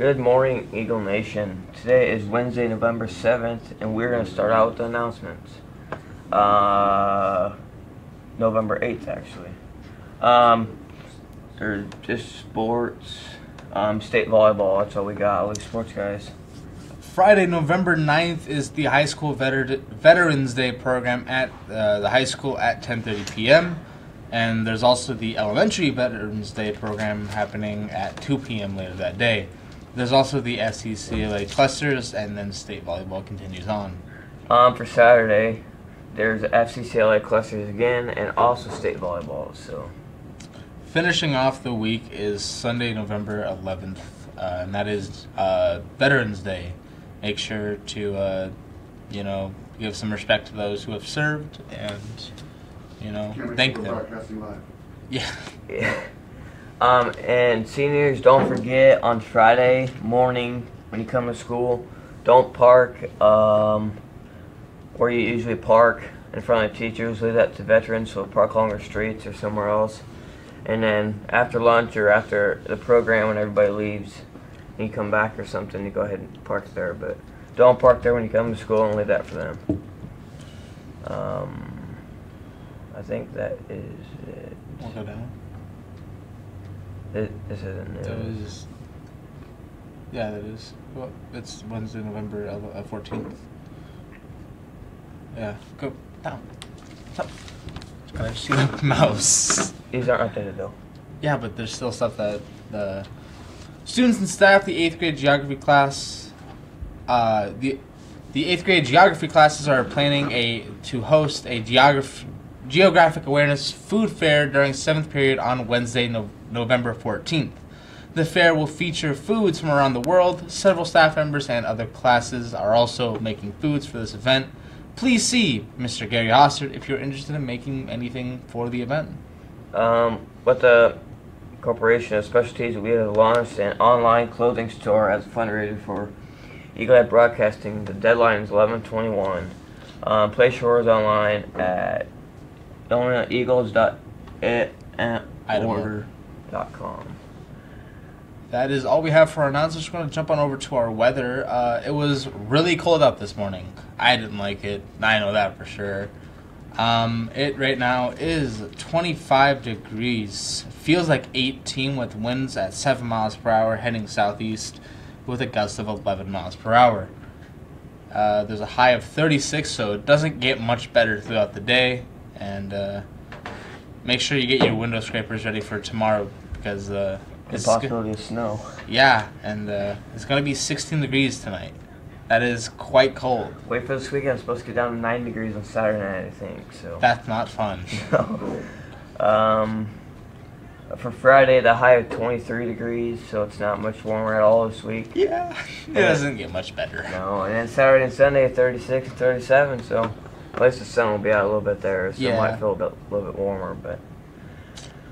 Good morning, Eagle Nation. Today is Wednesday, November 7th, and we're going to start out with the announcements. November 8th, actually. Or just sports, state volleyball, that's all we got, all these sports guys. Friday, November 9th is the High School Veterans Day program at the high school at 10:30 p.m. And there's also the Elementary Veterans Day program happening at 2 p.m. later that day. There's also the FCCLA clusters, and then state volleyball continues on. For Saturday, there's FCCLA clusters again, and also state volleyball, so. Finishing off the week is Sunday, November 11th, and that is Veterans Day. Make sure to, give some respect to those who have served, and, thank them. Broadcasting live. Yeah. Yeah. And seniors, don't forget on Friday morning when you come to school, don't park where you usually park in front of teachers. Leave that to veterans, so park along the streets or somewhere else. And then after lunch or after the program, when everybody leaves, and you come back or something, you go ahead and park there. But don't park there when you come to school, and leave that for them. I think that is it. We'll go down. This isn't news. That is. Well, it's Wednesday, November 14th. Yeah, go down. Stop. Just gotta see the mouse. These aren't updated though. Yeah, but there's still stuff that the students and staff, the 8th grade geography class, the 8th grade geography classes are planning to host a geographic awareness food fair during 7th period on Wednesday, November 14th. The fair will feature foods from around the world. Several staff members and other classes are also making foods for this event. Please see Mr. Gary Ossert if you're interested in making anything for the event. With the Corporation of Specialties, we have launched an online clothing store as a fundraiser for Eagle Eye Broadcasting. The deadline is 11/21. Place your orders online at illinoiseagles.order.com. That is all we have for our announcements. We're going to jump on over to our weather. It was really cold up this morning. I didn't like it. I know that for sure. It right now is 25 degrees. Feels like 18 with winds at 7 miles per hour heading southeast with a gust of 11 miles per hour. There's a high of 36, so it doesn't get much better throughout the day. And make sure you get your window scrapers ready for tomorrow because The possibility of snow. Yeah, and it's going to be 16 degrees tonight. That is quite cold. Wait for this weekend. It's supposed to get down to 9 degrees on Saturday night, I think. So. That's not fun. For Friday, the high of 23 degrees, so it's not much warmer at all this week. Yeah, it doesn't get much better. No, and then Saturday and Sunday, 36 and 37, so at least the sun will be out a little bit there, so it might feel a little bit warmer. But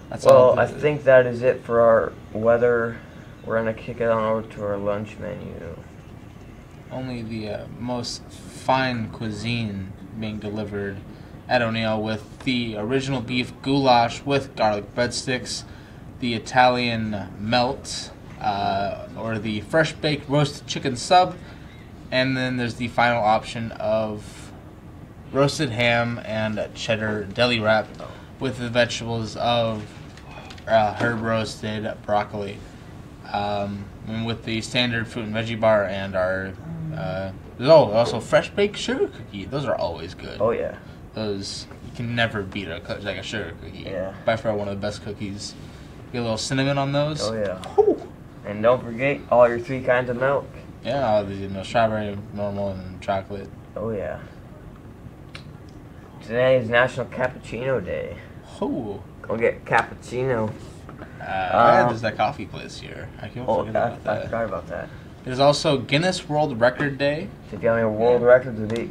That's well, I think that is it for our weather. We're going to kick it on over to our lunch menu. Only the most fine cuisine being delivered at O'Neill with the original beef goulash with garlic breadsticks, the Italian melt, or the fresh baked roasted chicken sub, and then there's the final option of roasted ham and cheddar deli wrap with the vegetables of herb roasted broccoli, and with the standard fruit and veggie bar and our there's also fresh baked sugar cookie. Those are always good. Oh yeah. Those you can never beat a sugar cookie. Yeah. By far one of the best cookies. Get a little cinnamon on those. Oh yeah. Whew. And don't forget all your 3 kinds of milk. Yeah, all the strawberry, normal, and chocolate. Oh yeah. Today is National Cappuccino Day. Oh. Go get cappuccino. There's that coffee place here. I can't forget about I that. forgot about that. There's also Guinness World Record Day. So if you have any world records to beat,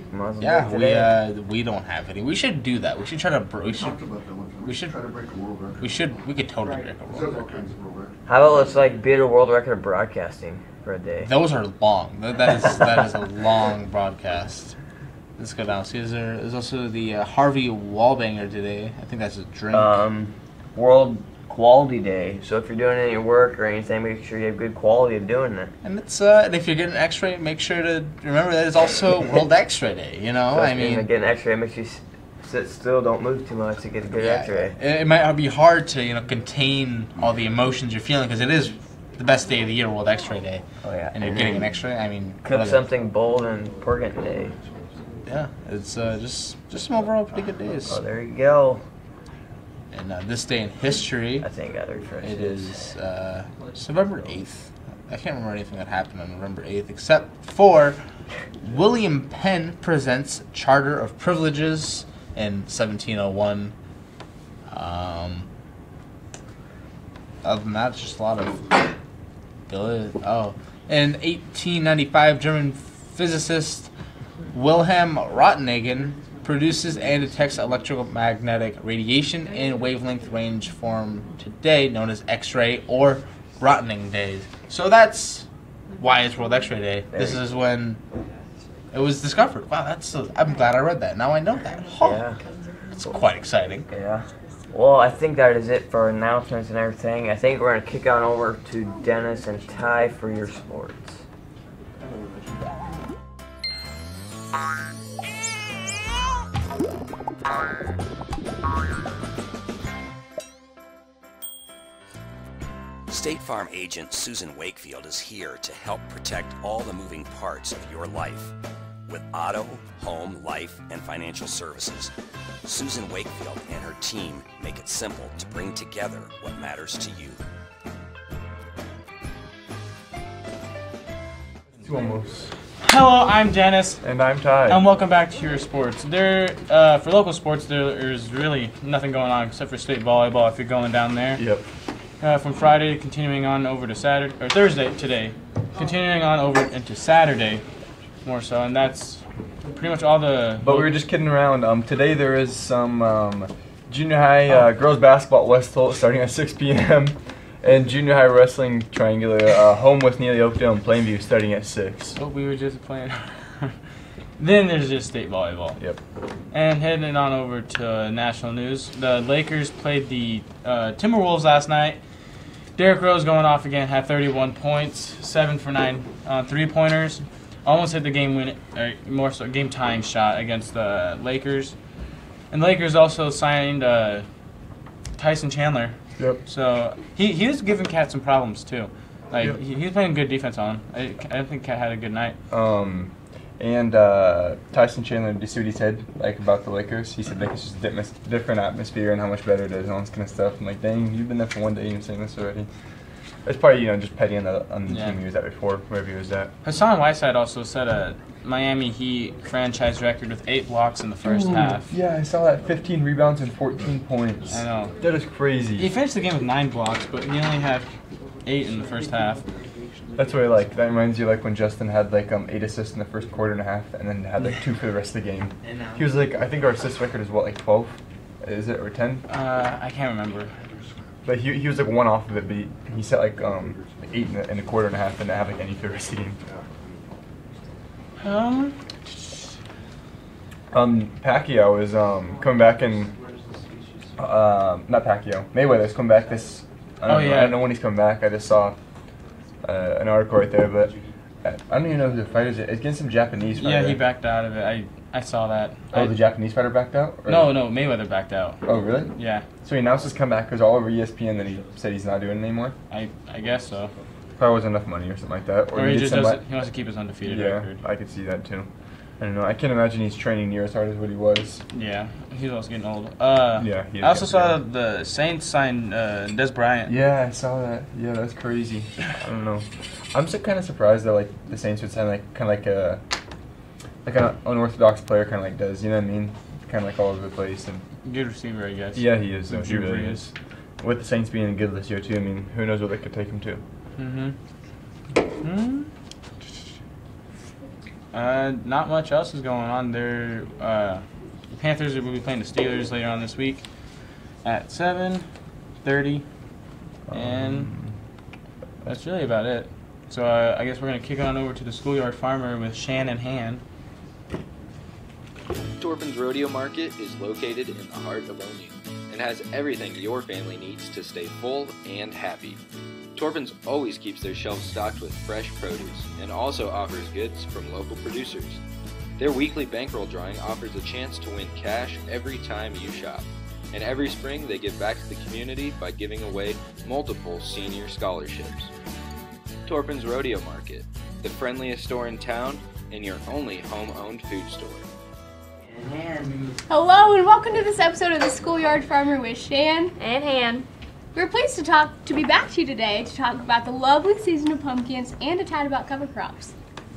We don't have any. We should do that. We should try to. We talked about that one time. we should- try to break a world record. We could totally break a There's world all record. kinds of world records. How about let's beat a world record of broadcasting for a day? Those are long. That is a long broadcast. Let's go down. See, there's also the Harvey Wallbanger today. I think that's a drink. World quality day. So if you're doing any work or anything, make sure you have good quality of doing it. And it's and if you're getting an X-ray, make sure to remember that it's also World X-ray Day. You know, So I if you're mean, gonna get an X-ray, make sure you sit still, don't move too much to get a good yeah, X-ray. it might be hard to contain all the emotions you're feeling because it is the best day of the year, World X-ray Day. Oh yeah. And you're getting an X-ray. I mean, Cook what something bold and important day. yeah, it's just some overall pretty good days. Oh, there you go. And this day in history, I think I got refreshed. it is it's November 8th. I can't remember anything that happened on November 8th except for William Penn presents Charter of Privileges in 1701. Other than that, it's just a lot of in 1895, German physicist Wilhelm Röntgen produces and detects electromagnetic radiation in wavelength range form today known as X-ray or Röntgen days. So that's why it's World X-ray Day. This is when it was discovered. Wow, I'm glad I read that. Now I know that. Huh. Yeah. It's quite exciting. Yeah. Well, I think that is it for announcements and everything. I think we're going to kick on over to Dennis and Ty for your sports. State Farm agent Susan Wakefield is here to help protect all the moving parts of your life. With auto, home, life, and financial services, Susan Wakefield and her team make it simple to bring together what matters to you. Almost. Hello, I'm Dennis, And I'm Ty. and welcome back to your sports. For local sports, there's really nothing going on except for state volleyball if you're going down there. Yep. From Friday, continuing on over to Saturday, or Thursday today, continuing on over into Saturday, more so, and that's pretty much all the... But we were just kidding around. Today there is some junior high girls basketball at West Holt starting at 6 p.m. and junior high wrestling triangular home with Neely Oakdale and Plainview starting at 6. What we were just playing. Then there's just state volleyball. Yep. And heading on over to national news, the Lakers played the Timberwolves last night. Derrick Rose going off again, had 31 points, 7 for 9 3-pointers. Almost hit the game tying shot against the Lakers. And the Lakers also signed Tyson Chandler. Yep. So he was giving Cat some problems too. Like Yep. he was playing good defense on him. I think Cat had a good night. And Tyson Chandler, did you see what he said about the Lakers? He said it's just a different atmosphere and how much better it is and all this kind of stuff. I'm like, dang, you've been there for one day and you're saying this already. It's probably just petty on the team he was at before, wherever he was at. Hassan Whiteside also set a Miami Heat franchise record with 8 blocks in the first half. Yeah, I saw that. 15 rebounds and 14 points. I know. That is crazy. He finished the game with 9 blocks, but he only had 8 in the first half. That's what I like. That reminds you when Justin had 8 assists in the first quarter and a half, and then had 2 for the rest of the game. He was I think our assist record is 12? Is it, or 10? I can't remember. But he was 1 off of it, but he set 8 in a quarter and a half, and didn't have any for the rest of the game. Pacquiao is coming back in. Not Pacquiao. Mayweather's coming back this. I don't know when he's coming back. I just saw an article right there, but I don't even know who the fighter is. It's against some Japanese fighter. Yeah, he backed out of it. I saw that. Oh, the Japanese fighter backed out? Or? No, Mayweather backed out. Oh, really? Yeah. So he announced his comeback because all over ESPN that he said he's not doing it anymore? I guess so. Probably wasn't enough money or something like that. Or he just doesn't. He wants to keep his undefeated record. I could see that too. I don't know. I can't imagine he's training near as hard as what he was. Yeah, he's also getting old. Yeah. I also saw the Saints sign Des Bryant. Yeah, I saw that. Yeah, that's crazy. I don't know. I'm kind of surprised that the Saints would sign an unorthodox player, kind of Des. You know what I mean? Kind of all over the place and. Good receiver, I guess. Yeah, he is. Though. He Drew really Brees. is. With the Saints being good this year too, I mean, who knows what they could take him to? Not much else is going on. The Panthers will be playing the Steelers later on this week at 7:30, and that's really about it. So I guess we're gonna kick on over to the Schoolyard Farmer with Shannon Han. Torpin's Rodeo Market is located in the heart of O'Neill, and and has everything your family needs to stay full and happy. Torpin's always keeps their shelves stocked with fresh produce and also offers goods from local producers. Their weekly bankroll drawing offers a chance to win cash every time you shop. And every spring they give back to the community by giving away multiple senior scholarships. Torpin's Rodeo Market, the friendliest store in town and your only home-owned food store. Hello and welcome to this episode of the Schoolyard Farmer with Shan and Han. We're pleased to be back to you today to talk about the lovely season of pumpkins and a tad about cover crops.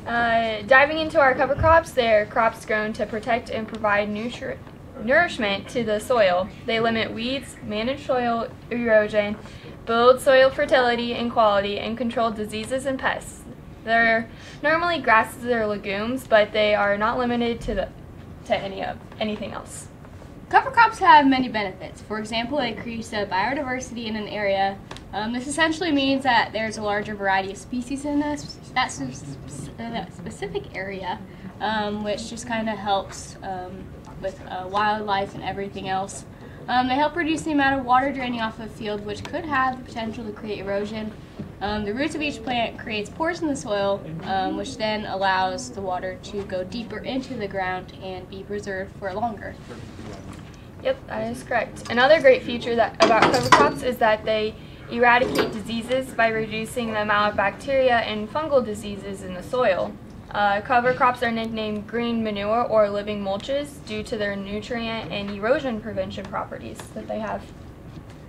Diving into our cover crops, they're crops grown to protect and provide nourishment to the soil. They limit weeds, manage soil erosion, build soil fertility and quality, and control diseases and pests. They're normally grasses or legumes, but they are not limited to anything else. Cover crops have many benefits. For example, they increase the biodiversity in an area. This essentially means that there's a larger variety of species in that specific area, which just kind of helps with wildlife and everything else. They help reduce the amount of water draining off of a field, which could have the potential to create erosion. The roots of each plant creates pores in the soil, which then allows the water to go deeper into the ground and be preserved for longer. Yep, that is correct. Another great feature about cover crops is that they eradicate diseases by reducing the amount of bacteria and fungal diseases in the soil. Cover crops are nicknamed green manure or living mulches due to their nutrient and erosion prevention properties that they have.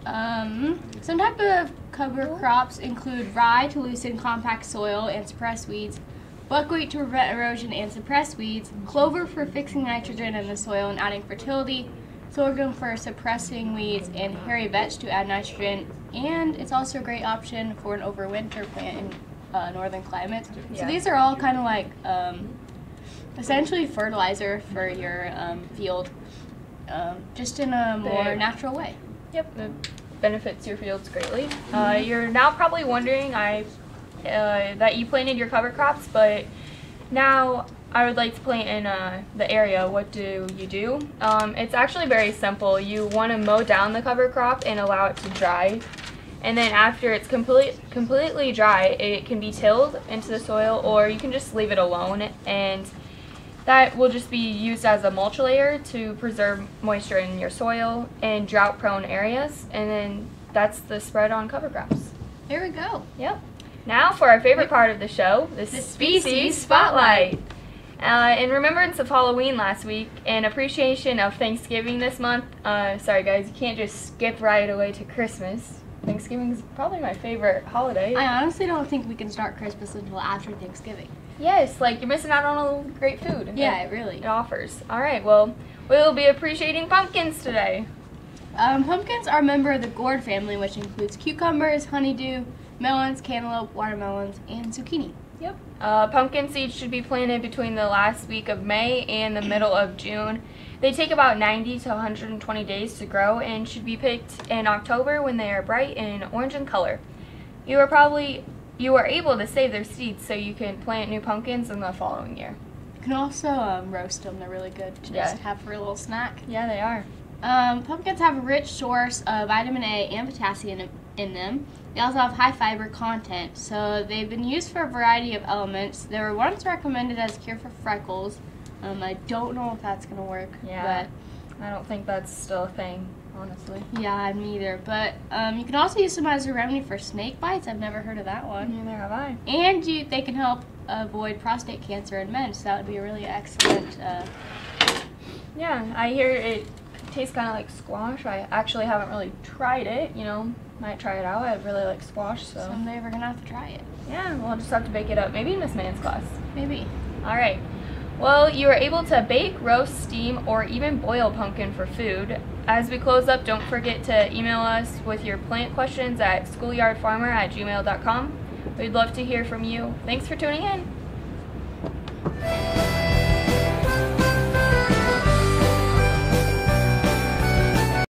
Some type of cover crops include rye to loosen compact soil and suppress weeds, buckwheat to prevent erosion and suppress weeds, clover for fixing nitrogen in the soil and adding fertility, sorghum for suppressing weeds, and hairy vetch to add nitrogen. And it's also a great option for an overwinter plant in northern climates. Yeah. So these are all kind of like essentially fertilizer for your field, just in a more natural way. Yep, it benefits your fields greatly. You're now probably wondering that you planted your cover crops, but now I would like to plant in the area. What do you do? It's actually very simple. You want to mow down the cover crop and allow it to dry. And then after it's completely dry, it can be tilled into the soil, or you can just leave it alone, and that will just be used as a mulch layer to preserve moisture in your soil in drought-prone areas, and then that's the spread on cover crops. There we go. Yep. Now for our favorite part of the show, the Species Spotlight. In remembrance of Halloween last week and appreciation of Thanksgiving this month, sorry guys, you can't just skip right away to Christmas. Thanksgiving is probably my favorite holiday. I honestly don't think we can start Christmas until after Thanksgiving. Yes, like you're missing out on all the great food. Yeah, really. It offers. All right, well, we will be appreciating pumpkins today. Pumpkins are a member of the gourd family, which includes cucumbers, honeydew, melons, cantaloupe, watermelons, and zucchini. Yep. Pumpkin seeds should be planted between the last week of May and the middle of June. They take about 90 to 120 days to grow and should be picked in October when they are bright and orange in color. You are able to save their seeds so you can plant new pumpkins in the following year. You can also roast them. They're really good to just have for a little snack. Yeah, they are. Pumpkins have a rich source of vitamin A and potassium in them. They also have high fiber content, so they've been used for a variety of elements. They were once recommended as a cure for freckles. I don't know if that's going to work. Yeah, but I don't think that's still a thing, honestly. Yeah, me either. But you can also use them as a remedy for snake bites. I've never heard of that one. Neither have I. And they can help avoid prostate cancer in men, so that would be a really excellent... Yeah, I hear it tastes kind of like squash. I actually haven't really tried it, might try it out. I really like squash, so... Someday we're going to have to try it. Yeah, we'll just have to bake it up. Maybe in Miss Mann's class. Maybe. All right. Well, you are able to bake, roast, steam, or even boil pumpkin for food. As we close up, don't forget to email us with your plant questions at schoolyardfarmer@gmail.com. We'd love to hear from you. Thanks for tuning in.